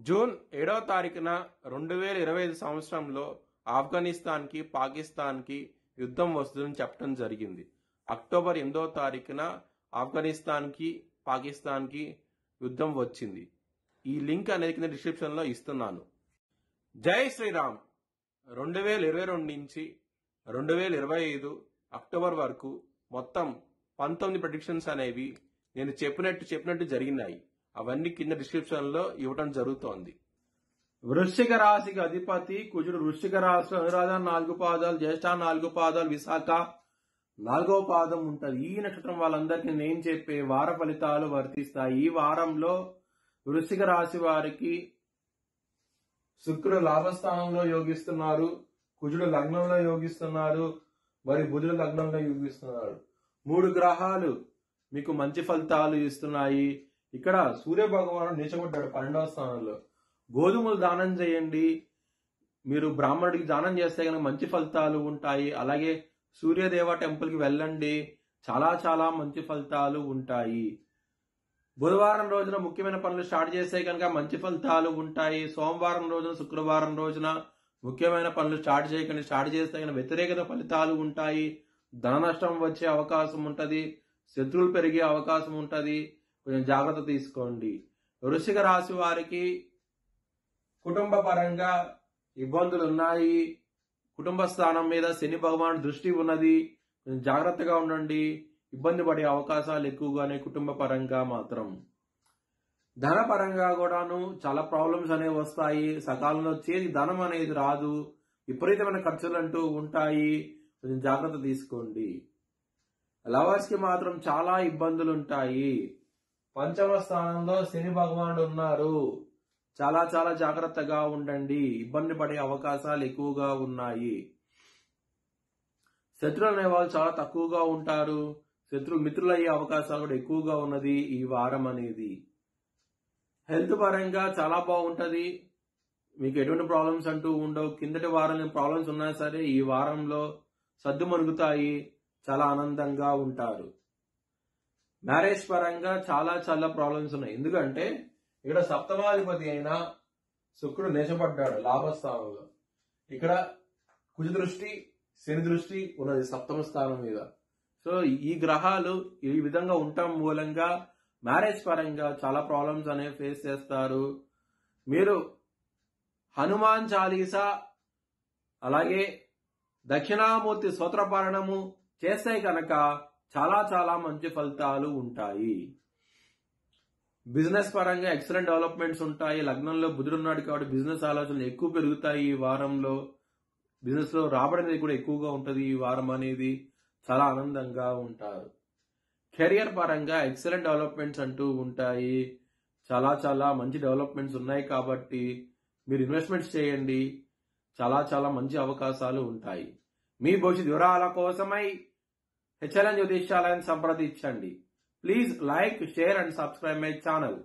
June 7వ తారీఖున 2025 సంవత్సరంలో ఆఫ్ఘనిస్తాన్కి పాకిస్తాన్కి యుద్ధం వస్తుందని చెప్పడం జరిగింది. అక్టోబర్ 8వ తారీఖున ఆఫ్ఘనిస్తాన్కి పాకిస్తాన్కి యుద్ధం వచ్చింది. ఈ లింక్ అనేది కింద డిస్క్రిప్షన్లో ఇస్తున్నాను. జై శ్రీరామ్. 2022 నుంచి 2025 అక్టోబర్ వరకు మొత్తం 19 ప్రెడిక్షన్స్ అనేవి నేను చెప్పినట్టు జరిగినాయి. అవన్నీ కింద డిస్క్రిప్షన్ లో ఇవ్వడం జరుగుతోంది. వృశ్చిక రాశికి అధిపతి కుజుడు. వృశ్చిక రాశిలో అనురాధ 4 పాదాలు, జ్యేష్ఠ 4 పాదాలు, విశాఖ 4వ పాదం ఉంటది. ఈ నక్షత్రం వాళ్ళందరికీ నేను చెప్పే వార ఫలితాలు వర్తిస్తాయి. ఈ వారంలో వృశ్చిక రాశి వారికి శుక్రుడు లాభస్థానంలో యోగిస్తున్నారు, కుజుడు లగ్నంలో యోగిస్తున్నారు, మరి బుధుడు లగ్నంలో యోగిస్తున్నారు. 3 గ్రహాలు మీకు మంచి ఫలితాలు ఇస్తున్నాయి. ఇక్కడ సూర్య భగవానుడు నిలిచబడ్డాడు 12వ స్థానంలో. గోధుమలు దానం చేయండి. మీరు బ్రాహ్మణుడికి దానం చేస్తే కనుక మంచి ఫలితాలు ఉంటాయి. అలాగే సూర్యదేవ టెంపుల్ కి వెళ్ళండి, చాలా చాలా మంచి ఫలితాలు ఉంటాయి. బుధవారం రోజున ముఖ్యమైన పనులు స్టార్ట్ చేస్తే కనుక మంచి ఫలితాలు ఉంటాయి. సోమవారం రోజున, శుక్రవారం రోజున ముఖ్యమైన పనులు స్టార్ట్ చేయకండి. స్టార్ట్ చేస్తే కనుక వ్యతిరేకత ఫలితాలు ఉంటాయి. ధన నష్టం వచ్చే అవకాశం ఉంటది, శత్రువులు పెరిగే అవకాశం ఉంటది. కొంచెం జాగ్రత్త తీసుకోండి. వృశ్చిక రాశి వారికి కుటుంబ పరంగా ఇబ్బందులు ఉన్నాయి. కుటుంబ స్థానం మీద శని భగవానుడి దృష్టి ఉన్నది. కొంచెం జాగ్రత్తగా ఉండండి. ఇబ్బంది పడే అవకాశాలు ఎక్కువగానే కుటుంబ పరంగా మాత్రం. ధన పరంగా కూడాను చాలా ప్రాబ్లమ్స్ అనేవి వస్తాయి. సకాలంలో చేతి ధనం అనేది రాదు. విపరీతమైన ఖర్చులు అంటూ ఉంటాయి. కొంచెం జాగ్రత్త తీసుకోండి. లవర్స్ కి మాత్రం చాలా ఇబ్బందులు ఉంటాయి. 5వ స్థానంలో శని భగవానుడు ఉన్నారు. చాలా చాలా జాగ్రత్తగా ఉండండి. ఇబ్బంది పడే అవకాశాలు ఎక్కువగా ఉన్నాయి. శత్రువులు అనే వాళ్ళు చాలా తక్కువగా ఉంటారు. మిత్రులు అయ్యే అవకాశాలు కూడా ఎక్కువగా ఉన్నది ఈ వారం అనేది. హెల్త్ పరంగా చాలా బాగుంటది. మీకు ఎటువంటి ప్రాబ్లమ్స్ అంటూ ఉండవు. కిందటి వారం ప్రాబ్లమ్స్ ఉన్నా సరే ఈ వారంలో సర్దుమణుగుతాయి. చాలా ఆనందంగా ఉంటారు. మ్యారేజ్ పరంగా చాలా చాలా ప్రాబ్లమ్స్ ఉన్నాయి. ఎందుకంటే ఇక్కడ సప్తమాధిపతి అయిన శుక్రుడు నిలబడ్డాడు లాభస్థానంలో. ఇక్కడ కుజ దృష్టి, శని దృష్టి ఉన్నది 7వ స్థానం మీద. సో ఈ గ్రహాలు ఈ విధంగా ఉండటం మూలంగా మ్యారేజ్ పరంగా చాలా ప్రాబ్లమ్స్ అనేవి ఫేస్ చేస్తారు. మీరు హనుమాన్ చాలీసా అలాగే దక్షిణామూర్తి స్తోత్రపారణము చేస్తే కనుక చాలా చాలా మంచి ఫలితాలు ఉంటాయి. బిజినెస్ పరంగా ఎక్సలెంట్ డెవలప్మెంట్స్ ఉంటాయి. లగ్నంలో బుధుడు ఉన్నాడు కాబట్టి బిజినెస్ ఆలోచనలు ఎక్కువ పెరుగుతాయి. ఈ వారంలో బిజినెస్ లో రాబడి అనేది కూడా ఎక్కువగా ఉంటది. ఈ వారం అనేది చాలా ఆనందంగా ఉంటారు. కెరియర్ పరంగా ఎక్సలెంట్ డెవలప్మెంట్స్ అంటూ ఉంటాయి. చాలా చాలా మంచి డెవలప్మెంట్స్ ఉన్నాయి కాబట్టి మీరు ఇన్వెస్ట్మెంట్స్ చేయండి. చాలా చాలా మంచి అవకాశాలు ఉంటాయి. మీ భవిష్యత్ వివరాల కోసమై హెచ్ఎల్ఎన్ జ్యోతిష్యాలయాన్ని సంప్రదించండి. Please like, share and subscribe my channel.